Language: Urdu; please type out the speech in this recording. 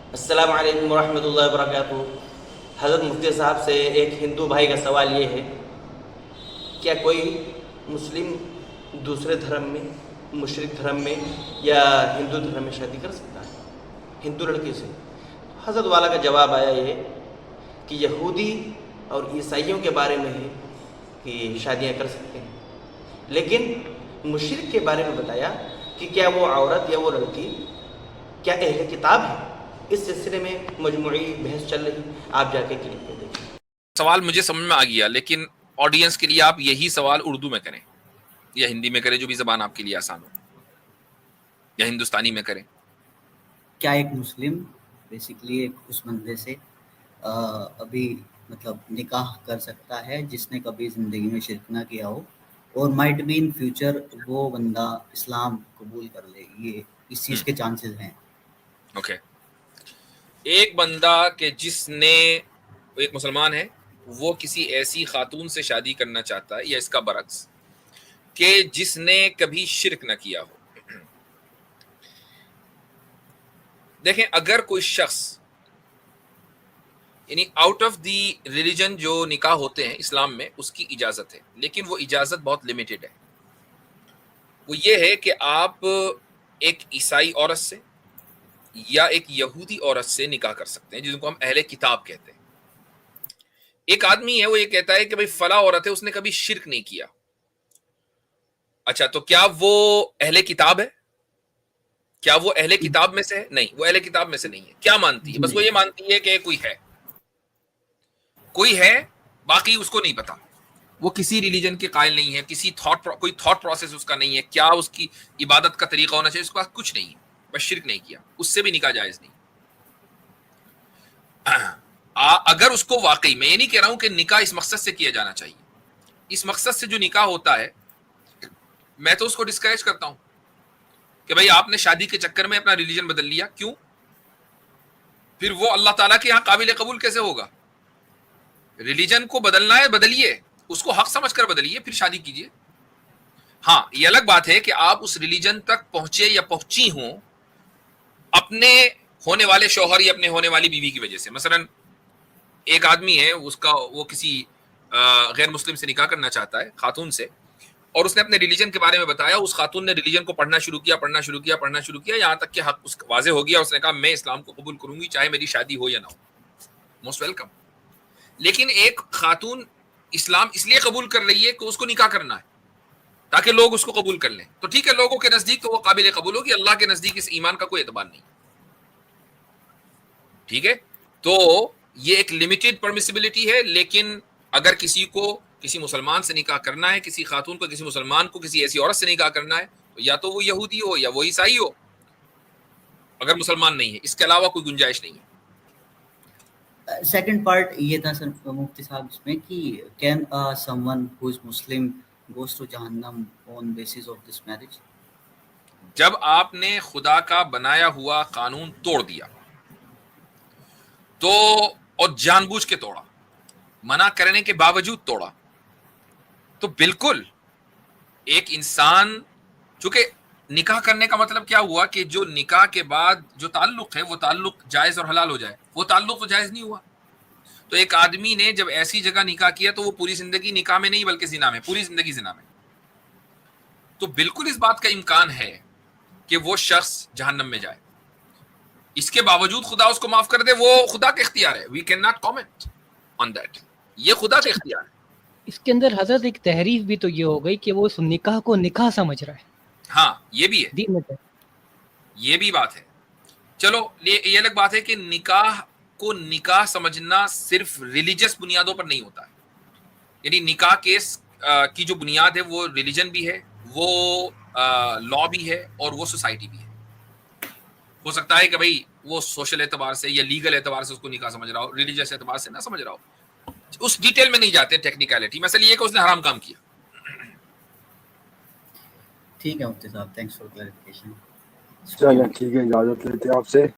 السلام علیکم ورحمۃ اللہ وبرکاتہ۔ حضرت مفتی صاحب سے ایک ہندو بھائی کا سوال یہ ہے، کیا کوئی مسلم دوسرے دھرم میں، مشرک دھرم میں یا ہندو دھرم میں شادی کر سکتا ہے ہندو لڑکی سے؟ حضرت والا کا جواب آیا یہ کہ یہودی اور عیسائیوں کے بارے میں ہے کہ شادیاں کر سکتے ہیں، لیکن مشرک کے بارے میں بتایا کہ کیا وہ عورت یا وہ لڑکی کیا اہل کتاب ہے۔ اس سلسلے میں مجموعی بحث چل رہی، آپ جا کے کلپ پہ دیکھیں۔ سوال مجھے سمجھ میں آ گیا، لیکن آڈینس کے لیے آپ یہی سوال اردو میں کریں یا ہندی میں کریں، جو بھی زبان آپ کے لیے آسان ہو، یا ہندوستانی میں کریں۔ کیا ایک مسلم بیسیکلی ایک اس بندے سے ابھی مطلب نکاح کر سکتا ہے جس نے کبھی زندگی میں شرک نہ کیا ہو، اور مائٹ بی ان فیوچر وہ بندہ اسلام قبول کر لے؟ یہ اس چیز کے چانسز ہیں۔ اوکے، ایک بندہ کہ جس نے، ایک مسلمان ہے، وہ کسی ایسی خاتون سے شادی کرنا چاہتا ہے، یا اس کا برعکس کہ جس نے کبھی شرک نہ کیا ہو۔ دیکھیں، اگر کوئی شخص یعنی آؤٹ آف دی ریلیجن جو نکاح ہوتے ہیں اسلام میں، اس کی اجازت ہے، لیکن وہ اجازت بہت لمیٹڈ ہے۔ وہ یہ ہے کہ آپ ایک عیسائی عورت سے یا ایک یہودی عورت سے نکاح کر سکتے ہیں، جن کو ہم اہل کتاب کہتے ہیں۔ ایک آدمی ہے، وہ یہ کہتا ہے کہ بھئی فلاں عورت ہے، اس نے کبھی شرک نہیں کیا۔ اچھا، تو کیا وہ اہل کتاب ہے؟ کیا وہ اہل کتاب میں سے ہے؟ نہیں، وہ اہل کتاب میں سے نہیں ہے۔ کیا مانتی ہے؟ بس وہ یہ مانتی ہے کہ کوئی ہے، باقی اس کو نہیں پتا۔ وہ کسی ریلیجن کے قائل نہیں ہے، کوئی تھاٹ پروسیس اس کا نہیں ہے، کیا اس کی عبادت کا طریقہ ہونا چاہیے، اس کے پاس کچھ نہیں ہے، بس شرک نہیں کیا، اس سے بھی نکاح جائز نہیں۔ اگر اس کو واقعی، میں یہ نہیں کہہ رہا ہوں کہ نکاح اس مقصد سے کیا جانا چاہیے، اس مقصد سے جو نکاح ہوتا ہے، میں تو اس کو ڈسکریج کرتا ہوں کہ بھئی آپ نے شادی کے چکر میں اپنا ریلیجن بدل لیا، کیوں؟ پھر وہ اللہ تعالیٰ کے یہاں قابل قبول کیسے ہوگا؟ ریلیجن کو بدلنا ہے، بدلیے، اس کو حق سمجھ کر بدلیے، پھر شادی کیجیے۔ ہاں، یہ الگ بات ہے کہ آپ اس ریلیجن تک پہنچے یا پہنچی ہوں اپنے ہونے والے شوہر یا اپنے ہونے والی بیوی کی وجہ سے۔ مثلا ایک آدمی ہے، وہ کسی غیر مسلم سے نکاح کرنا چاہتا ہے، خاتون سے، اور اس نے اپنے ریلیجن کے بارے میں بتایا، اس خاتون نے ریلیجن کو پڑھنا شروع کیا، یہاں تک کہ حق اس واضح ہو گیا، اس نے کہا میں اسلام کو قبول کروں گی، چاہے میری شادی ہو یا نہ ہو، موسٹ ویلکم۔ لیکن ایک خاتون اسلام اس لیے قبول کر رہی ہے کہ اس کو نکاح کرنا ہے تاکہ لوگ اس کو قبول کر لیں، تو ٹھیک ہے، لوگوں کے نزدیک تو وہ قابل قبول ہوگی، اللہ کے نزدیک اس ایمان کا کوئی اعتبار نہیں، ٹھیک ہے۔ تو یہ ایک لمیٹڈ پرمیسیبلٹی ہے، لیکن اگر کسی کو کسی مسلمان سے نکاح کرنا ہے، کسی خاتون کو کسی مسلمان کو کسی ایسی عورت سے نکاح کرنا ہے، تو یا تو وہ یہودی ہو یا وہ عیسائی ہو، اگر مسلمان نہیں ہے، اس کے علاوہ کوئی گنجائش نہیں ہے۔ سیکنڈ پارٹ یہ تھا سر مفتی صاحب اس میں کہ can someone who is Muslim goes to جہنم on basis of this marriage? جب آپ نے خدا کا بنایا ہوا قانون توڑ دیا تو، اور جان بوجھ کے توڑا، منع کرنے کے باوجود توڑا، تو بالکل ایک انسان، چونکہ نکاح کرنے کا مطلب کیا ہوا کہ جو نکاح کے بعد جو تعلق ہے وہ تعلق جائز اور حلال ہو جائے، وہ تعلق تو جائز نہیں ہوا۔ تو ایک آدمی نے جب ایسی جگہ نکاح کیا تو وہ پوری زندگی نکاح میں نہیں بلکہ زنا میں، پوری زندگی زنا میں، تو بالکل اس بات کا امکان ہے کہ وہ شخص جہنم میں جائے۔ اس کے باوجود خدا اس کو معاف کر دے، وہ خدا کا اختیار ہے، we can not comment on that, یہ خدا کا اختیار ہے۔ اس کے اندر حضرت ایک تحریف بھی تو یہ ہو گئی کہ وہ اس نکاح کو نکاح سمجھ رہا ہے، ہاں، یہ بھی ہے، دین میں یہ بھی بات ہے۔ چلو، یہ الگ بات ہے کہ نکاح کو نکاح سمجھنا صرف ریلیجس بنیادوں پر نہیں ہوتا ہے، یعنی نکاح کیس کی جو بنیاد ہے وہ ریلیجن بھی ہے، وہ لا بھی ہے، اور وہ سوسائٹی بھی ہے۔ ہو سکتا ہے کہ بھئی وہ سوشل اعتبار سے یا لیگل اعتبار سے اس کو نکاح سمجھ رہا ہو، ریلیجس اعتبار سے نہ سمجھ رہا ہو، اس ڈیٹیل میں نہیں جاتے، ٹیکنیکلٹی، مثلا یہ کہ اس نے حرام کام کیا۔ ٹھیک ہے مفتی صاحب، تھینکس فار کلیریفیکیشن۔ چلیں ٹھیک ہے، اجازت لیتے ہیں آپ سے۔